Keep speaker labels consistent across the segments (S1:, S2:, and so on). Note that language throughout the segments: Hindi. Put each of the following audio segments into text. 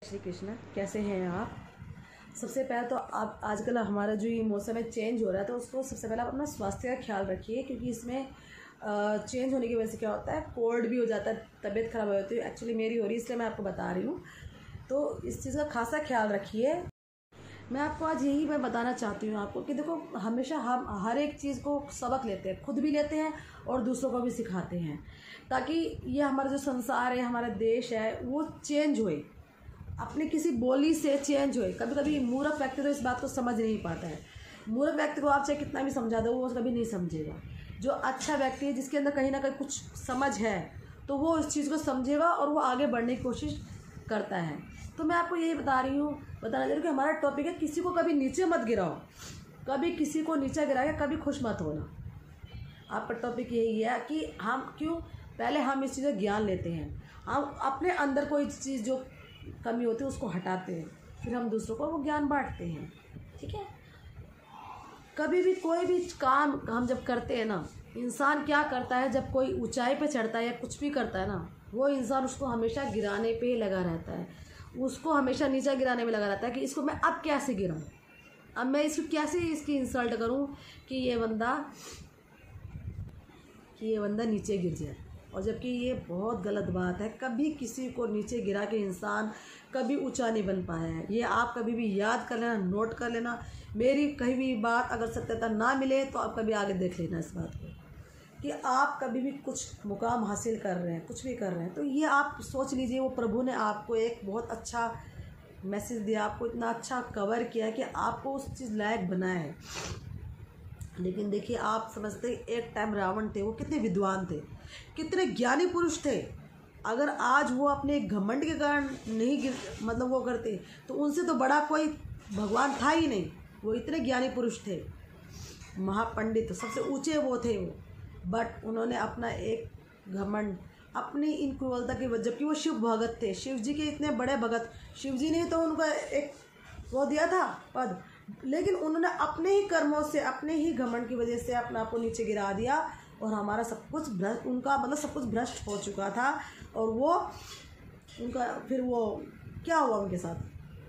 S1: श्री कृष्ण, कैसे हैं आप। सबसे पहले तो आप आजकल हमारा जो ये मौसम है चेंज हो रहा है, तो उसको सबसे पहले आप अपना स्वास्थ्य का ख्याल रखिए, क्योंकि इसमें चेंज होने की वजह से क्या होता है, कोल्ड भी हो जाता है, तबीयत ख़राब हो जाती है। एक्चुअली मेरी हो रही है, इसलिए मैं आपको बता रही हूँ। तो इस चीज़ का खासा ख्याल रखिए। मैं आपको आज यही मैं बताना चाहती हूँ आपको कि देखो, हमेशा हम हर एक चीज़ को सबक लेते हैं, खुद भी लेते हैं और दूसरों को भी सिखाते हैं, ताकि ये हमारा जो संसार है, हमारा देश है, वो चेंज होए, अपने किसी बोली से चेंज होए। कभी कभी मूर्ख व्यक्ति तो इस बात को समझ नहीं पाता है। मूर्ख व्यक्ति को आप चाहे कितना भी समझा दो, वो कभी नहीं समझेगा। जो अच्छा व्यक्ति है, जिसके अंदर कहीं ना कहीं कुछ समझ है, तो वो इस चीज़ को समझेगा और वो आगे बढ़ने की कोशिश करता है। तो मैं आपको यही बताना चाह रही हूँ कि हमारा टॉपिक है, किसी को कभी नीचे मत गिराओ, कभी किसी को नीचे गिराया कभी खुश मत होना। आपका टॉपिक यही है कि हम पहले हम इस चीज़ का ज्ञान लेते हैं, हम अपने अंदर कोई चीज़ जो कमी होती है उसको हटाते हैं, फिर हम दूसरों को वो ज्ञान बांटते हैं। ठीक है। कभी भी कोई भी काम हम जब करते हैं ना, इंसान क्या करता है, जब कोई ऊंचाई पे चढ़ता है या कुछ भी करता है ना, वो इंसान उसको हमेशा गिराने पे लगा रहता है, उसको हमेशा नीचे गिराने में लगा रहता है कि इसको मैं अब कैसे गिराऊं, अब मैं इसको कैसे इसकी इंसल्ट करूं कि ये बंदा नीचे गिर जाए। और जबकि ये बहुत गलत बात है। कभी किसी को नीचे गिरा के इंसान कभी ऊंचा नहीं बन पाया है। ये आप कभी भी याद कर लेना, नोट कर लेना। मेरी कहीं भी बात अगर सत्यता ना मिले तो आप कभी आगे देख लेना इस बात को, कि आप कभी भी कुछ मुकाम हासिल कर रहे हैं, कुछ भी कर रहे हैं, तो ये आप सोच लीजिए, वो प्रभु ने आपको एक बहुत अच्छा मैसेज दिया, आपको इतना अच्छा कवर किया कि आपको उस चीज़ लायक बनाया है। लेकिन देखिए, आप समझते एक टाइम रावण थे, वो कितने विद्वान थे, कितने ज्ञानी पुरुष थे। अगर आज वो अपने घमंड के कारण नहीं वो करते, तो उनसे तो बड़ा कोई भगवान था ही नहीं। वो इतने ज्ञानी पुरुष थे, महापंडित, सबसे ऊंचे वो थे वो, बट उन्होंने अपना एक घमंड, अपनी इनक्रूवलता की वजह, जबकि वो शिव भगत थे, शिव जी के इतने बड़े भगत, शिव जी ने तो उनको एक वो दिया था पद, लेकिन उन्होंने अपने ही कर्मों से, अपने ही घमंड की वजह से अपना आपको नीचे गिरा दिया, और हमारा सब कुछ उनका सब कुछ भ्रष्ट हो चुका था। और वो उनका फिर वो क्या हुआ उनके साथ,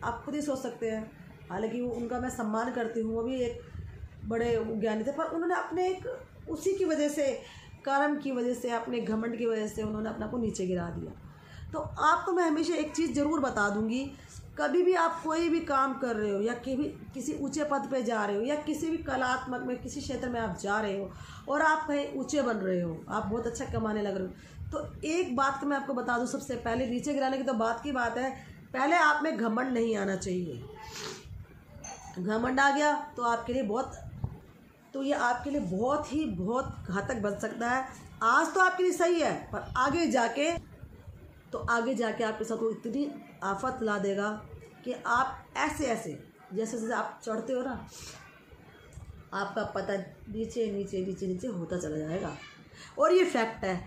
S1: आप खुद ही सोच सकते हैं। हालांकि वो उनका मैं सम्मान करती हूँ, वो भी एक बड़े ज्ञानी थे, पर उन्होंने अपने एक उसी की वजह से, कर्म की वजह से, अपने घमंड की वजह से उन्होंने अपना को नीचे गिरा दिया। तो आपको मैं हमेशा एक चीज़ ज़रूर बता दूंगी, कभी भी आप कोई भी काम कर रहे हो, या किसी ऊंचे पद पे जा रहे हो, या किसी भी कलात्मक में किसी क्षेत्र में आप जा रहे हो और आप कहीं ऊंचे बन रहे हो, आप बहुत अच्छा कमाने लग रहे हो, तो एक बात तो मैं आपको बता दूं, सबसे पहले नीचे गिराने की तो बात की बात है, पहले आप में घमंड नहीं आना चाहिए। घमंड आ गया तो आपके लिए ये आपके लिए बहुत घातक बन सकता है। आज तो आपके लिए सही है, पर आगे जाके आपके साथ वो इतनी आफत ला देगा कि आप ऐसे जैसे आप चढ़ते हो ना, आपका पता नीचे नीचे नीचे नीचे होता चला जाएगा। और ये फैक्ट है,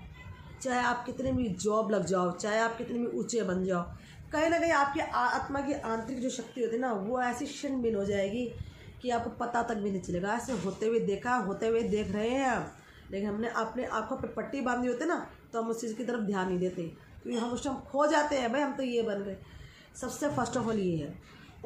S1: चाहे आप कितने भी जॉब लग जाओ, चाहे आप कितने भी ऊंचे बन जाओ, कहीं ना कहीं आपकी आत्मा की आंतरिक जो शक्ति होती है ना, वो ऐसी क्षण बिन हो जाएगी कि आपको पता तक भी नहीं चलेगा। ऐसे होते हुए देख रहे हैं हम, लेकिन हमने अपने आँखों पे पट्टी बांधी होती ना, तो हम उस चीज़ की तरफ ध्यान नहीं देते, क्योंकि हम उस टाइम खो जाते हैं, भाई हम तो ये बन गए। सबसे फर्स्ट ऑफ ऑल ये है।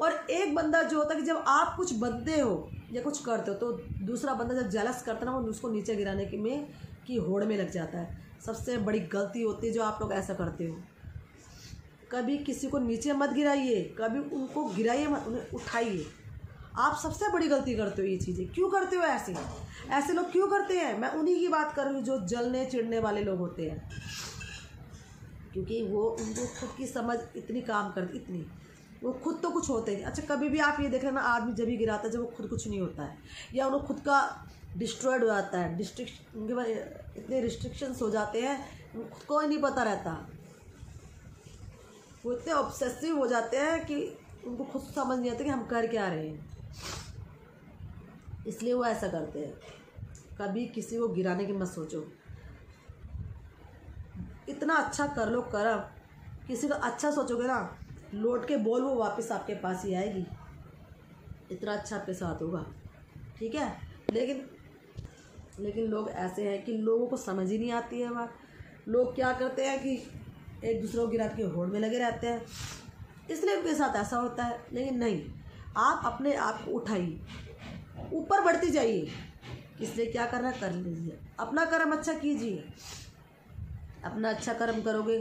S1: और एक बंदा जो होता है कि जब आप कुछ बनते हो या कुछ करते हो, तो दूसरा बंदा जब जेलस करता है ना, वो उसको नीचे गिराने की होड़ में लग जाता है। सबसे बड़ी गलती होती है जो आप लोग ऐसा करते हो। कभी किसी को नीचे मत गिराइए, कभी उनको गिराइए मत, उन्हें उठाइए। आप सबसे बड़ी गलती करते हो ये चीज़ें। क्यों करते हो ऐसे लोग क्यों करते हैं? मैं उन्हीं की बात कर रही हूँ जो जलने चिढ़ने वाले लोग होते हैं, क्योंकि उनको खुद की समझ इतनी काम करती, इतनी वो खुद तो कुछ होते हैं। अच्छा, कभी भी आप ये देख लेना, आदमी जब भी गिराता है जब वो खुद कुछ नहीं होता है, या उन्हें खुद का डिस्ट्रॉयड हो जाता है, उनके पास इतने रिस्ट्रिक्शंस हो जाते हैं, खुद को ही नहीं पता रहता। वो इतने ऑब्सेसिव हो जाते हैं कि उनको खुद समझ नहीं आता कि हम कर क्या रहे हैं, इसलिए वो ऐसा करते हैं। कभी किसी को गिराने की मत सोचो। इतना अच्छा कर लो कर्म, किसी का अच्छा सोचोगे ना, लौट के बोल वो वापस आपके पास ही आएगी। इतना अच्छा आपके साथ होगा। ठीक है। लेकिन लोग ऐसे हैं कि लोगों को समझ ही नहीं आती है बात। लोग क्या करते हैं कि एक दूसरे को गिरा के होड़ में लगे रहते हैं। इसलिए उनके साथ ऐसा होता है। लेकिन नहीं, आप अपने आप को उठाइए, ऊपर बढ़ती जाइए। इसलिए क्या करना कर लीजिए, अपना कर्म अच्छा कीजिए। अपना अच्छा कर्म करोगे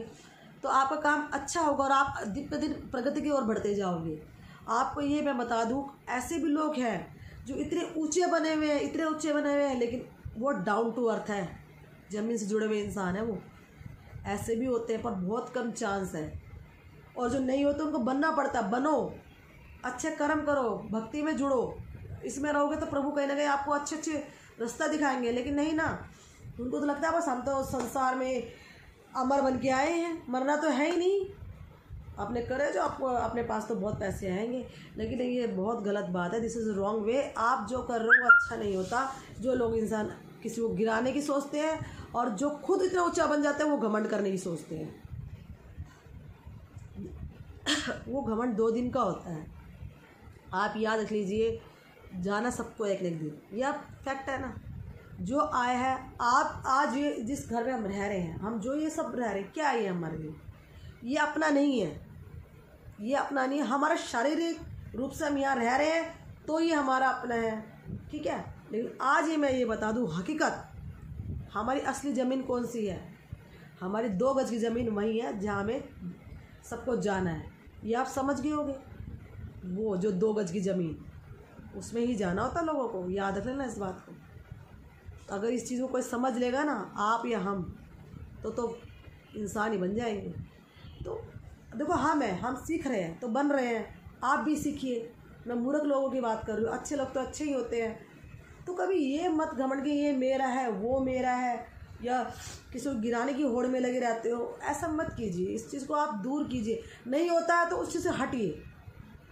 S1: तो आपका काम अच्छा होगा और आप दिन पे दिन प्रगति की ओर बढ़ते जाओगे। आपको ये मैं बता दूं, ऐसे भी लोग हैं जो इतने ऊंचे बने हुए हैं, इतने ऊंचे बने हुए हैं, लेकिन वो डाउन टू अर्थ है, ज़मीन से जुड़े हुए इंसान है वो। ऐसे भी होते हैं पर बहुत कम चांस है। और जो नहीं होते उनको बनना पड़ता। बनो, अच्छे कर्म करो, भक्ति में जुड़ो, इसमें रहोगे तो प्रभु कहीं ना कहीं आपको अच्छे अच्छे रास्ता दिखाएंगे। लेकिन नहीं ना, उनको तो लगता है बस हम तो संसार में अमर बन के आए हैं, मरना तो है ही नहीं। आपने करे जो आपको अपने पास तो बहुत पैसे आएंगे। लेकिन ये बहुत गलत बात है, दिस इज़ रॉन्ग वे। आप जो कर रहे हो वो अच्छा नहीं होता। जो लोग इंसान किसी को गिराने की सोचते हैं और जो खुद इतना ऊंचा बन जाते हैं वो घमंड करने की सोचते हैं। वो घमंड 2 दिन का होता है। आप याद रख लीजिए, जाना सबको एक एक दिन, यह फैक्ट है ना। जो आए हैं, आप आज ये जिस घर में हम रह रहे हैं, हम जो ये सब रह रहे हैं, क्या ये हमारे लिए? ये अपना नहीं है, ये अपना नहीं है। हमारा शारीरिक रूप से हम यहाँ रह रहे हैं तो ये हमारा अपना है, ठीक है। लेकिन आज ये मैं ये बता दूँ हकीकत, हमारी असली ज़मीन कौन सी है? हमारी 2 गज की ज़मीन वही है जहाँ हमें सबको जाना है। ये आप समझ गए होंगे, वो जो 2 गज की ज़मीन, उसमें ही जाना होता लोगों को। याद रख लेना इस बात को। अगर इस चीज़ को कोई समझ लेगा ना, आप या हम, तो इंसान ही बन जाएंगे। तो देखो, हम सीख रहे हैं तो बन रहे हैं, आप भी सीखिए। मैं मूर्ख लोगों की बात कर रही हूँ, अच्छे लोग तो अच्छे ही होते हैं। तो कभी ये मत घमंड के ये मेरा है, वो मेरा है, या किसी को गिराने की होड़ में लगे रहते हो, ऐसा मत कीजिए। इस चीज़ को आप दूर कीजिए। नहीं होता है तो उस चीज़ से हटिए।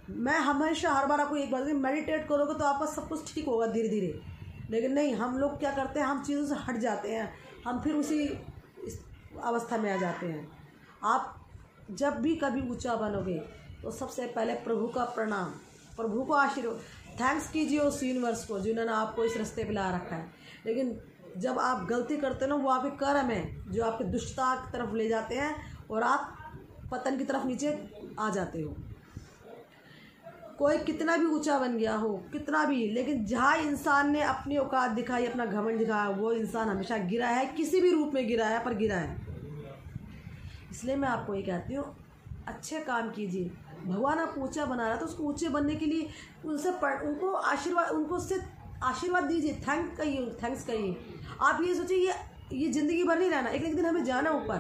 S1: मैं हमेशा हर बार आपको एक बात, मेडिटेट करोगे तो आपका सब कुछ ठीक होगा धीरे धीरे। लेकिन नहीं, हम लोग क्या करते हैं, हम चीज़ों से हट जाते हैं, हम फिर उसी इस अवस्था में आ जाते हैं। आप जब भी कभी ऊंचा बनोगे तो सबसे पहले प्रभु का प्रणाम, प्रभु को आशीर्वाद, थैंक्स कीजिए उस यूनिवर्स को जिन्होंने आपको इस रास्ते पे ला रखा है। लेकिन जब आप गलती करते हो ना, वो आपके कर्म है जो आपके दुष्टता की तरफ ले जाते हैं और आप पतन की तरफ नीचे आ जाते हो। कोई कितना भी ऊंचा बन गया हो, कितना भी, लेकिन जहाँ इंसान ने अपनी औकात दिखाई, अपना घमंड दिखाया, वो इंसान हमेशा गिरा है, किसी भी रूप में गिरा है, पर गिरा है। इसलिए मैं आपको ये कहती हूँ, अच्छे काम कीजिए। भगवान आप ऊंचा बना रहा है तो उसको ऊंचे बनने के लिए उनको आशीर्वाद, उनको उससे आशीर्वाद दीजिए, थैंक्स कहिए। आप ये सोचिए ये ज़िंदगी भर नहीं रहना, एक दिन हमें जाना ऊपर,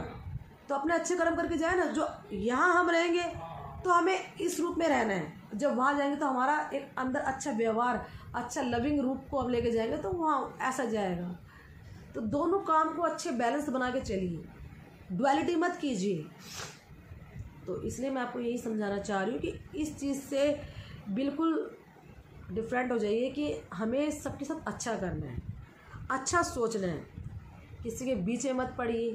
S1: तो अपने अच्छे कर्म करके जाए ना। जो यहाँ हम रहेंगे तो हमें इस रूप में रहना है, जब वहाँ जाएंगे तो हमारा एक अंदर अच्छा व्यवहार, अच्छा लविंग रूप को हम लेके जाएंगे तो वहाँ ऐसा जाएगा। तो दोनों काम को अच्छे बैलेंस बना के चलिए, डुअलिटी मत कीजिए। तो इसलिए मैं आपको यही समझाना चाह रही हूँ कि इस चीज़ से बिल्कुल डिफरेंट हो जाइए कि हमें सबके साथ अच्छा करना है, अच्छा सोचना है। किसी के बीच में मत पड़िए,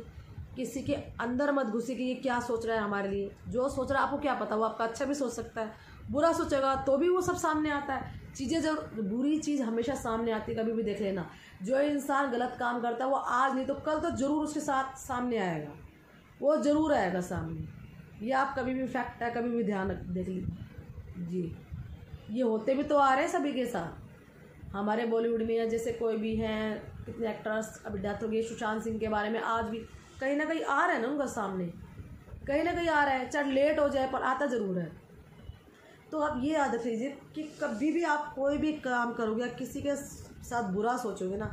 S1: किसी के अंदर मत घुसिए कि ये क्या सोच रहा है हमारे लिए। जो सोच रहा है आपको क्या पता, वो आपका अच्छा भी सोच सकता है, बुरा सोचेगा तो भी वो सब सामने आता है। चीज़ें जब बुरी चीज़ हमेशा सामने आती है, कभी भी देख लेना। जो इंसान गलत काम करता है वो आज नहीं तो कल तो ज़रूर उसके साथ सामने आएगा, वो ज़रूर आएगा सामने। ये आप कभी भी फैक्ट है, कभी भी ध्यान देख लीजिए जी। ये होते भी तो आ रहे हैं सभी के साथ। हमारे बॉलीवुड में जैसे कोई भी हैं, कितने एक्टर्स अभी डेथ हो गई, सुशांत सिंह के बारे में आज भी कहीं ना कहीं आ रहा है ना उनका सामने, कहीं ना कहीं आ रहा है, चाहे लेट हो जाए पर आता ज़रूर है। तो आप ये याद रख लीजिए कि कभी भी आप कोई भी काम करोगे या किसी के साथ बुरा सोचोगे ना,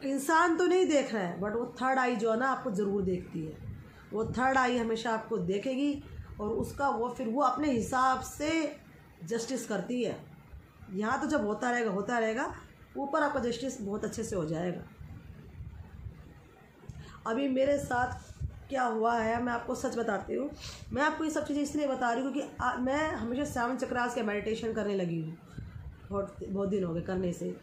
S1: इंसान तो नहीं देख रहा है बट वो थर्ड आई जो है ना आपको ज़रूर देखती है। वो थर्ड आई हमेशा आपको देखेगी और उसका वो अपने हिसाब से जस्टिस करती है। यहाँ तो जब होता रहेगा, ऊपर आपका जस्टिस बहुत अच्छे से हो जाएगा। अभी मेरे साथ क्या हुआ है मैं आपको सच बताती हूँ। मैं आपको ये सब चीज़ें इसलिए बता रही हूँ क्योंकि मैं हमेशा 7 चक्रास के मेडिटेशन करने लगी हूँ, बहुत दिन हो गए करने से।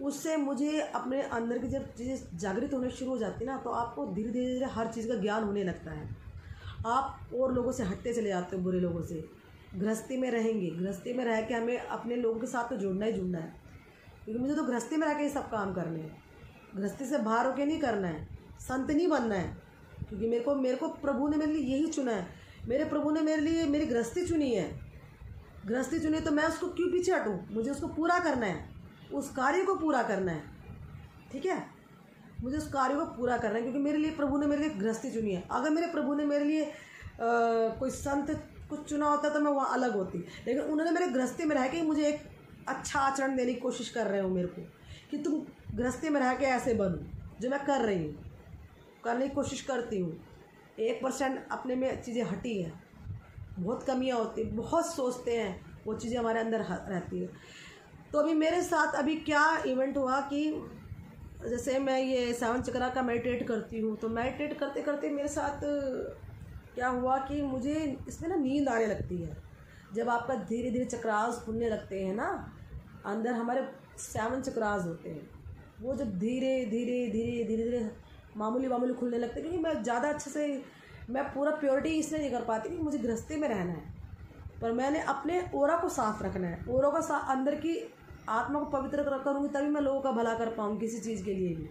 S1: उससे मुझे अपने अंदर की जब चीज़ें जागृत होने शुरू हो जाती है ना, तो आपको धीरे धीरे हर चीज़ का ज्ञान होने लगता है। आप और लोगों से हटते चले जाते हो, बुरे लोगों से। गृहस्थी में रहेंगे, गृहस्थी में रह के हमें अपने लोगों के साथ तो जुड़ना ही जुड़ना है, क्योंकि मुझे तो गृहस्थी में रह के ये सब काम करने हैं। गृहस्थी से बाहर होके नहीं करना है, संत नहीं बनना है, क्योंकि मेरे को प्रभु ने मेरे लिए यही चुना है। मेरे प्रभु ने मेरे लिए मेरी गृहस्थी चुनी है, गृहस्थी चुनी, तो मैं उसको क्यों पीछे हटूँ? मुझे उसको पूरा करना है, उस कार्य को पूरा करना है, ठीक है, मुझे उस कार्य को पूरा करना है, क्योंकि मेरे लिए प्रभु ने मेरे लिए गृहस्थी चुनी है। अगर मेरे प्रभु ने मेरे लिए कोई संत कुछ चुना होता तो मैं वहाँ अलग होती, लेकिन उन्होंने मेरे गृहस्थी में रह के मुझे एक अच्छा आचरण देने की कोशिश कर रहे हो मेरे को, कि तुम गृहस्थी में रह के ऐसे बनो, जो मैं कर रही हूँ, करने की कोशिश करती हूँ। 1% अपने में चीज़ें हटी हैं, बहुत कमियाँ होती, बहुत सोचते हैं, वो चीज़ें हमारे अंदर रहती है। तो अभी मेरे साथ अभी क्या इवेंट हुआ कि जैसे मैं ये 7 चक्रा का मेडिटेट करती हूँ, तो मेडिटेट करते करते मेरे साथ क्या हुआ कि मुझे इसमें ना नींद आने लगती है। जब आपका धीरे धीरे चक्रास खुलने लगते हैं ना, अंदर हमारे 7 चक्रास होते हैं, वो जब धीरे धीरे धीरे धीरे धीरे मामूली खुलने लगते हैं, क्योंकि मैं ज़्यादा अच्छे से मैं पूरा प्योरिटी इसलिए नहीं कर पाती कि मुझे गृहस्थी में रहना है, पर मैंने अपने ओरा को साफ़ रखना है, ओरा का अंदर की आत्मा को पवित्र करूँगी तभी मैं लोगों का भला कर पाऊँगी, किसी चीज़ के लिए भी,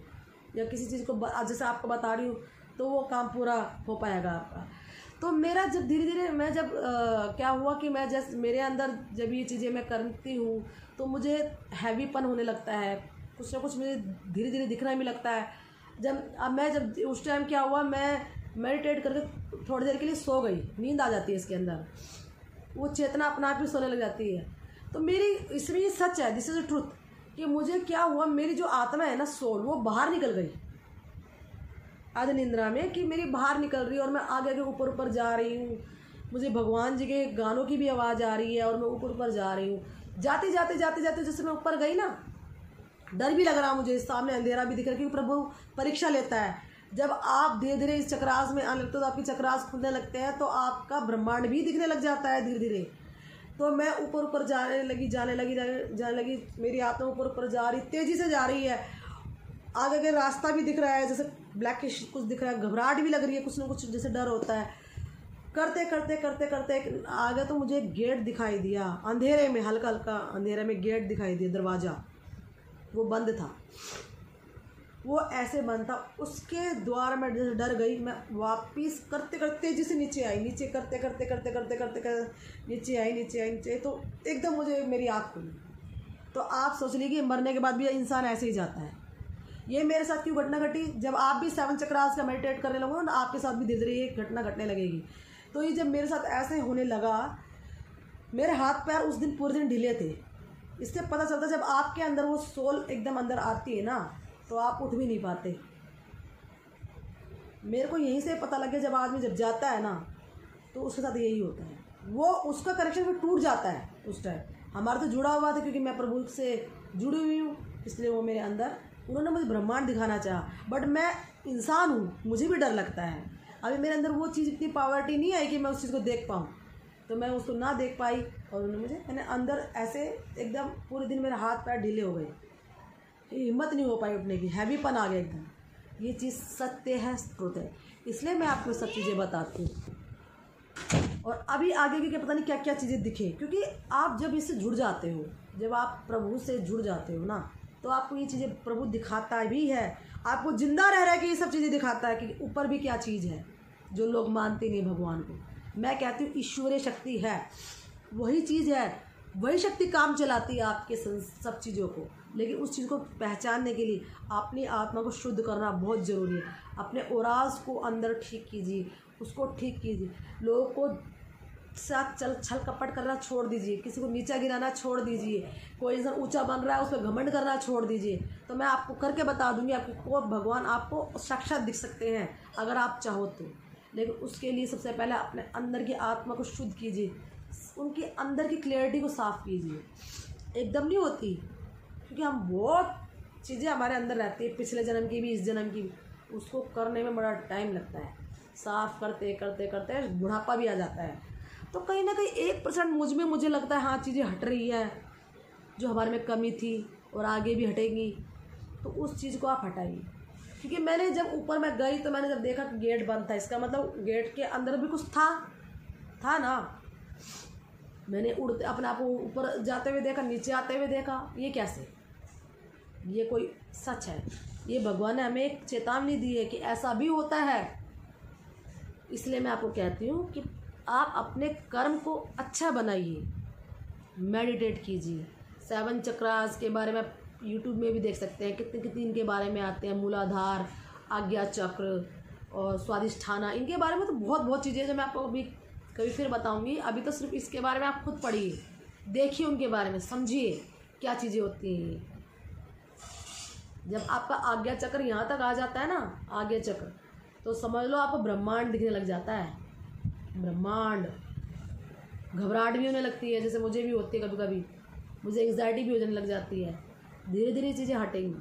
S1: या किसी चीज़ को जैसे आपको बता रही हूँ तो वो काम पूरा हो पाएगा आपका। तो मेरा जब धीरे धीरे मैं जब क्या हुआ कि मैं जैसे मेरे अंदर जब ये चीज़ें मैं करती हूँ तो मुझे हैवीपन होने लगता है, कुछ ना कुछ मुझे धीरे धीरे दिखना भी लगता है। जब उस टाइम क्या हुआ, मैं मेडिटेट करके थोड़ी देर के लिए सो गई, नींद आ जाती है इसके अंदर, वो चेतना अपना आप ही सोने लग जाती है। तो मेरी इसमें ये सच है, दिस इज़ द ट्रूथ, कि मुझे क्या हुआ, मेरी जो आत्मा है ना, सोल, वो बाहर निकल गई आधे निंद्रा में, कि मेरी बाहर निकल रही है और मैं आगे आगे ऊपर ऊपर जा रही हूँ। मुझे भगवान जी के गानों की भी आवाज़ आ रही है और मैं ऊपर ऊपर जा रही हूँ। जाते जाते जाते जाते जैसे मैं ऊपर गई ना, डर भी लग रहा मुझे, सामने अंधेरा भी दिख रहा है, क्योंकि प्रभु परीक्षा लेता है। जब आप धीरे धीरे इस चक्रास में आने लगते हो तो आपकी चक्रास खुलने लगते हैं, तो आपका ब्रह्मांड भी दिखने लग जाता है धीरे धीरे। तो मैं ऊपर ऊपर जाने लगी, मेरी आत्मा ऊपर ऊपर जा रही, तेज़ी से जा रही है। आगे के रास्ता भी दिख रहा है, जैसे ब्लैकिश कुछ दिख रहा है, घबराहट भी लग रही है, कुछ ना कुछ जैसे डर होता है। करते करते करते करते आगे तो मुझे गेट दिखाई दिया, अंधेरे में, हल्का हल्का अंधेरे में गेट दिखाई दिया, दरवाज़ा वो बंद था, वो ऐसे बंद था, उसके द्वार में डर गई। मैं वापिस करते करते तेजी से नीचे आई, नीचे करते करते करते करते करते करते नीचे आई, तो एकदम मुझे मेरी आँख खुली। तो आप सोच लीजिए मरने के बाद भी इंसान ऐसे ही जाता है। ये मेरे साथ क्यों घटना घटी, जब आप भी 7 चक्रास का मेडिटेट करने लगो ना, आपके साथ भी धीरे धीरे ये घटना घटने लगेगी। तो ये जब मेरे साथ ऐसे होने लगा, मेरे हाथ पैर उस दिन पूरे दिन ढीले थे। इससे पता चलता जब आपके अंदर वो सोल एकदम अंदर आती है ना, तो आप उठ भी नहीं पाते। मेरे को यहीं से पता लग गया, जब आदमी जब जाता है ना तो उसके साथ यही होता है, वो उसका कनेक्शन फिर टूट जाता है। उस टाइम हमारा तो जुड़ा हुआ था, क्योंकि मैं प्रभु से जुड़ी हुई हूँ, इसलिए वो मेरे अंदर, उन्होंने मुझे ब्रह्मांड दिखाना चाहा, बट मैं इंसान हूँ, मुझे भी डर लगता है। अभी मेरे अंदर वो चीज़ इतनी पावर्टी नहीं आई कि मैं उस चीज़ को देख पाऊँ, तो मैं उसको ना देख पाई, और मैंने अंदर ऐसे एकदम पूरे दिन मेरे हाथ पैर ढीले हो गए, हिम्मत नहीं हो पाई उठने की, हैवीपन आ गया एकदम। ये चीज़ सत्य है, ट्रुथ है, इसलिए मैं आपको सब चीज़ें बताती हूँ। और अभी आगे की पता नहीं क्या क्या चीज़ें दिखे, क्योंकि आप जब इससे जुड़ जाते हो, जब आप प्रभु से जुड़ जाते हो ना, तो आपको ये चीज़ें प्रभु दिखाता भी है, आपको जिंदा रह रहा है कि ये सब चीज़ें दिखाता है कि ऊपर भी क्या चीज़ है जो लोग मानते नहीं भगवान को। मैं कहती हूँ ईश्वरीय शक्ति है, वही चीज़ है, वही शक्ति काम चलाती है आपके सब चीज़ों को। लेकिन उस चीज़ को पहचानने के लिए अपनी आत्मा को शुद्ध करना बहुत ज़रूरी है। अपने ओराज को अंदर ठीक कीजिए, उसको ठीक कीजिए, लोगों को साथ छल कपट करना छोड़ दीजिए, किसी को नीचा गिराना छोड़ दीजिए, कोई इंसान ऊंचा बन रहा है उस पर घमंड करना छोड़ दीजिए। तो मैं आपको करके बता दूंगी, आपको भगवान आपको साक्षात दिख सकते हैं अगर आप चाहो तो। लेकिन उसके लिए सबसे पहले अपने अंदर की आत्मा को शुद्ध कीजिए, उनके अंदर की क्लैरिटी को साफ़ कीजिए। एकदम नहीं होती, क्योंकि हम बहुत चीज़ें हमारे अंदर रहती है, पिछले जन्म की भी, इस जन्म की भी, उसको करने में बड़ा टाइम लगता है। साफ़ करते करते करते बुढ़ापा भी आ जाता है। तो कहीं ना कहीं 1% मुझे लगता है हाँ चीज़ें हट रही है, जो हमारे में कमी थी और आगे भी हटेगी, तो उस चीज़ को आप हटाइए। क्योंकि मैंने जब ऊपर मैं गई तो मैंने जब देखा कि गेट बंद था, इसका मतलब गेट के अंदर भी कुछ था ना। मैंने उड़ते अपने आप को ऊपर जाते हुए देखा, नीचे आते हुए देखा, ये कैसे, ये कोई सच है? ये भगवान ने हमें एक चेतावनी दी है कि ऐसा भी होता है। इसलिए मैं आपको कहती हूँ कि आप अपने कर्म को अच्छा बनाइए, मेडिटेट कीजिए। 7 चक्रास के बारे में आप यूट्यूब में भी देख सकते हैं, कितने कितने इनके बारे में आते हैं, मूलाधार, आज्ञा चक्र और स्वादिष्ठाना, इनके बारे में तो बहुत बहुत चीज़ें हैं जो मैं आपको अभी कभी फिर बताऊंगी। अभी तो सिर्फ इसके बारे में आप खुद पढ़िए, देखिए, उनके बारे में समझिए क्या चीज़ें होती हैं। जब आपका आज्ञा चक्र यहाँ तक आ जाता है ना, आज्ञा चक्र, तो समझ लो आपको ब्रह्मांड दिखने लग जाता है। ब्रह्मांड, घबराहट भी होने लगती है, जैसे मुझे भी होती है कभी कभी, मुझे एंग्जाइटी भी होने लग जाती है। धीरे धीरे चीज़ें हटेंगी।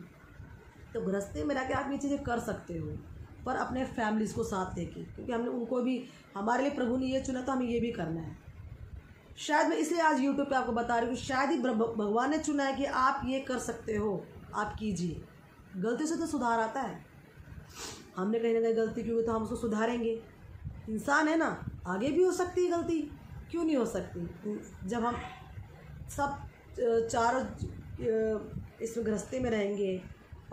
S1: तो गृहस्थी में रह के आप ये चीज़ें कर सकते हो, पर अपने फैमिलीज़ को साथ लेके, क्योंकि हमने उनको भी, हमारे लिए प्रभु ने ये चुना तो हमें ये भी करना है। शायद मैं इसलिए आज यूट्यूब पे आपको बता रही हूँ, शायद ही भगवान ने चुना है कि आप ये कर सकते हो, आप कीजिए। गलती से तो सुधार आता है। हमने कहीं ना कहीं गलती की हुई तो हम उसको सुधारेंगे। इंसान है ना, आगे भी हो सकती है गलती, क्यों नहीं हो सकती। जब हम सब चारों इसमें गृहस्थी में रहेंगे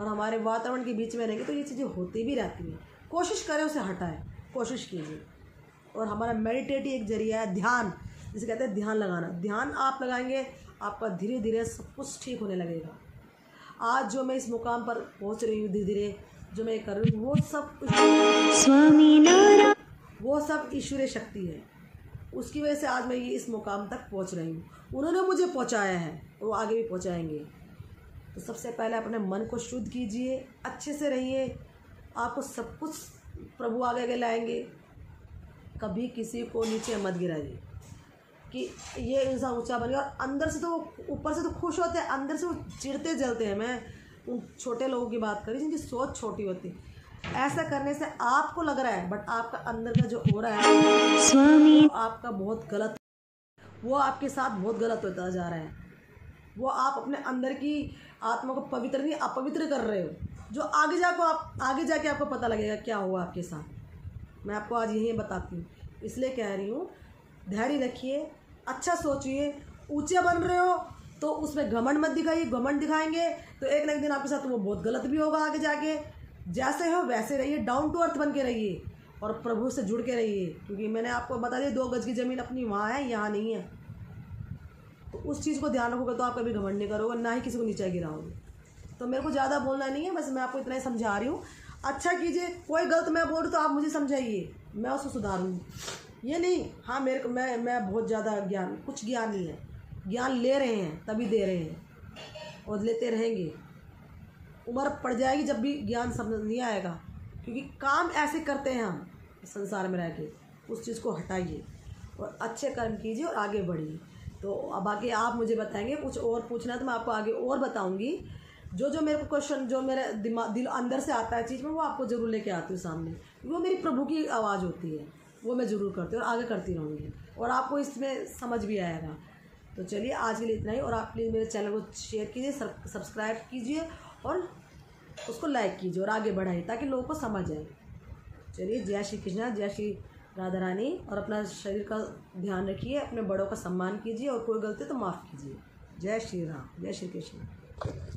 S1: और हमारे वातावरण के बीच में रहेंगे तो ये चीज़ें होती भी रहती हैं। कोशिश करें उसे हटाएं, कोशिश कीजिए। और हमारा मेडिटेट ही एक जरिया है, ध्यान जिसे कहते हैं, ध्यान लगाना। ध्यान आप लगाएंगे, आपका धीरे धीरे सब कुछ ठीक होने लगेगा। आज जो मैं इस मुकाम पर पहुंच रही हूँ, धीरे धीरे जो मैं कर रही हूँ, वो सब वो सब ईश्वरीय शक्ति है। उसकी वजह से आज मैं ये इस मुकाम तक पहुंच रही हूँ। उन्होंने मुझे पहुंचाया है, वो आगे भी पहुंचाएंगे। तो सबसे पहले अपने मन को शुद्ध कीजिए, अच्छे से रहिए, आपको सब कुछ प्रभु आगे लाएंगे। कभी किसी को नीचे मत गिराइए कि ये इंसान ऊंचा बन गया, और अंदर से तो ऊपर से तो खुश होते हैं, अंदर से वो चिढ़ते जलते हैं। मैं उन छोटे लोगों की बात करी जिनकी सोच छोटी होती है। ऐसा करने से आपको लग रहा है, बट आपका अंदर का जो हो रहा है स्वामी, आपका बहुत गलत, वो आपके साथ बहुत गलत होता जा रहा है। वो आप अपने अंदर की आत्मा को पवित्र नहीं, अपवित्र कर रहे हो, जो आगे जाके आपको पता लगेगा क्या हुआ आपके साथ। मैं आपको आज यही बताती हूँ, इसलिए कह रही हूँ, धैर्य रखिए, अच्छा सोचिए। ऊंचे बन रहे हो तो उसमें घमंड मत दिखाइए। घमंड दिखाएंगे तो एक ना एक दिन आपके साथ वो बहुत गलत भी होगा आगे जाके। जैसे हो वैसे रहिए, डाउन टू अर्थ बन के रहिए और प्रभु से जुड़ के रहिए। क्योंकि मैंने आपको बता दिया, 2 गज की ज़मीन अपनी वहाँ है, यहाँ नहीं है। तो उस चीज़ को ध्यान रखोगे तो आप कभी घमंड नहीं करोगे, ना ही किसी को नीचे गिराओगे। तो मेरे को ज़्यादा बोलना नहीं है, बस मैं आपको इतना ही समझा रही हूँ। अच्छा कीजिए, कोई गलत मैं बोल रही तो आप मुझे समझाइए, मैं उसको सुधारूँगी। ये नहीं हाँ मेरे को मैं बहुत ज़्यादा ज्ञान, कुछ ज्ञान नहीं है। ज्ञान ले रहे हैं तभी दे रहे हैं और लेते रहेंगे। उम्र पड़ जाएगी जब भी ज्ञान समझ नहीं आएगा, क्योंकि काम ऐसे करते हैं हम संसार में रह के। उस चीज़ को हटाइए और अच्छे कर्म कीजिए और आगे बढ़िए। तो अब आगे आप मुझे बताएंगे, कुछ और पूछना है तो मैं आपको आगे और बताऊंगी। जो मेरे को क्वेश्चन, जो मेरे दिल अंदर से आता है चीज़ में, वो आपको ज़रूर लेके आती हूँ सामने। वो मेरी प्रभु की आवाज़ होती है, वो मैं ज़रूर करती हूँ और आगे करती रहूँगी, और आपको इसमें समझ भी आएगा। तो चलिए आज के लिए इतना ही, और आप प्लीज़ मेरे चैनल को शेयर कीजिए, सब्सक्राइब कीजिए और उसको लाइक कीजिए और आगे बढ़ाइए ताकि लोगों को समझ आए। चलिए, जय श्री कृष्णा, जय श्री राधा रानी। और अपना शरीर का ध्यान रखिए, अपने बड़ों का सम्मान कीजिए और कोई गलती तो माफ़ कीजिए। जय श्री राम, जय श्री कृष्ण।